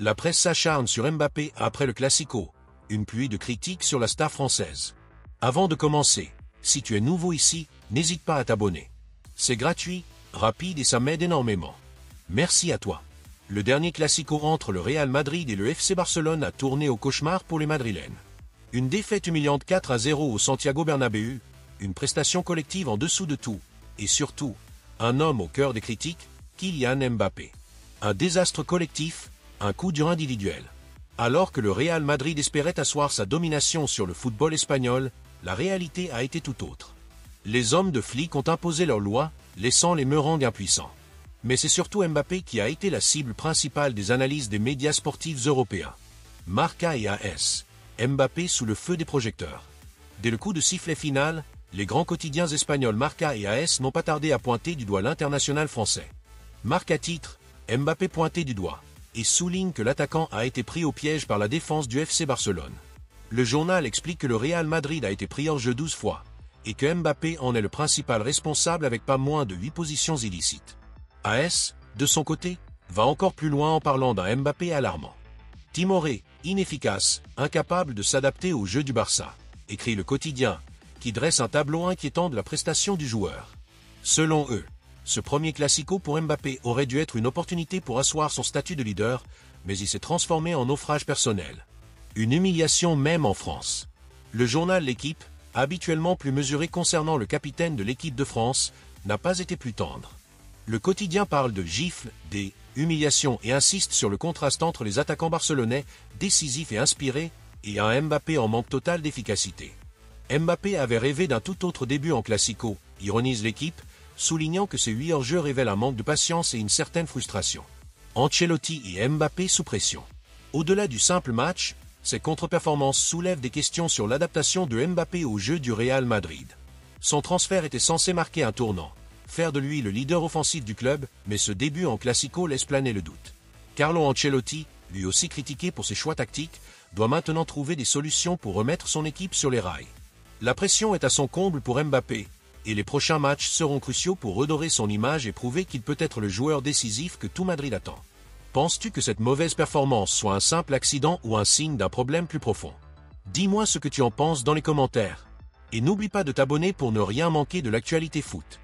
La presse s'acharne sur Mbappé après le Classico, une pluie de critiques sur la star française. Avant de commencer, si tu es nouveau ici, n'hésite pas à t'abonner. C'est gratuit, rapide et ça m'aide énormément. Merci à toi. Le dernier Classico entre le Real Madrid et le FC Barcelone a tourné au cauchemar pour les Madrilènes. Une défaite humiliante 4-0 au Santiago Bernabéu, une prestation collective en dessous de tout, et surtout, un homme au cœur des critiques, Kylian Mbappé. Un désastre collectif, un coup dur individuel. Alors que le Real Madrid espérait asseoir sa domination sur le football espagnol, la réalité a été tout autre. Les hommes de flic ont imposé leur loi, laissant les meurangs impuissants. Mais c'est surtout Mbappé qui a été la cible principale des analyses des médias sportifs européens. Marca et AS. Mbappé sous le feu des projecteurs. Dès le coup de sifflet final, les grands quotidiens espagnols Marca et AS n'ont pas tardé à pointer du doigt l'international français. Marca titre, Mbappé pointé du doigt, et souligne que l'attaquant a été pris au piège par la défense du FC Barcelone. Le journal explique que le Real Madrid a été pris hors jeu 12 fois, et que Mbappé en est le principal responsable avec pas moins de 8 positions illicites. AS, de son côté, va encore plus loin en parlant d'un Mbappé alarmant. Timoré, inefficace, incapable de s'adapter au jeu du Barça, écrit le quotidien, qui dresse un tableau inquiétant de la prestation du joueur. Selon eux, ce premier Classico pour Mbappé aurait dû être une opportunité pour asseoir son statut de leader, mais il s'est transformé en naufrage personnel. Une humiliation même en France. Le journal L'Équipe, habituellement plus mesuré concernant le capitaine de l'équipe de France, n'a pas été plus tendre. Le quotidien parle de gifles, des humiliations et insiste sur le contraste entre les attaquants barcelonais, décisifs et inspirés, et un Mbappé en manque total d'efficacité. Mbappé avait rêvé d'un tout autre début en Classico, ironise L'Équipe, soulignant que ces 8 hors-jeu révèlent un manque de patience et une certaine frustration. Ancelotti et Mbappé sous pression. Au-delà du simple match, ces contre-performances soulèvent des questions sur l'adaptation de Mbappé au jeu du Real Madrid. Son transfert était censé marquer un tournant, faire de lui le leader offensif du club, mais ce début en Classico laisse planer le doute. Carlo Ancelotti, lui aussi critiqué pour ses choix tactiques, doit maintenant trouver des solutions pour remettre son équipe sur les rails. La pression est à son comble pour Mbappé, et les prochains matchs seront cruciaux pour redorer son image et prouver qu'il peut être le joueur décisif que tout Madrid attend. Penses-tu que cette mauvaise performance soit un simple accident ou un signe d'un problème plus profond? Dis-moi ce que tu en penses dans les commentaires. Et n'oublie pas de t'abonner pour ne rien manquer de l'actualité foot.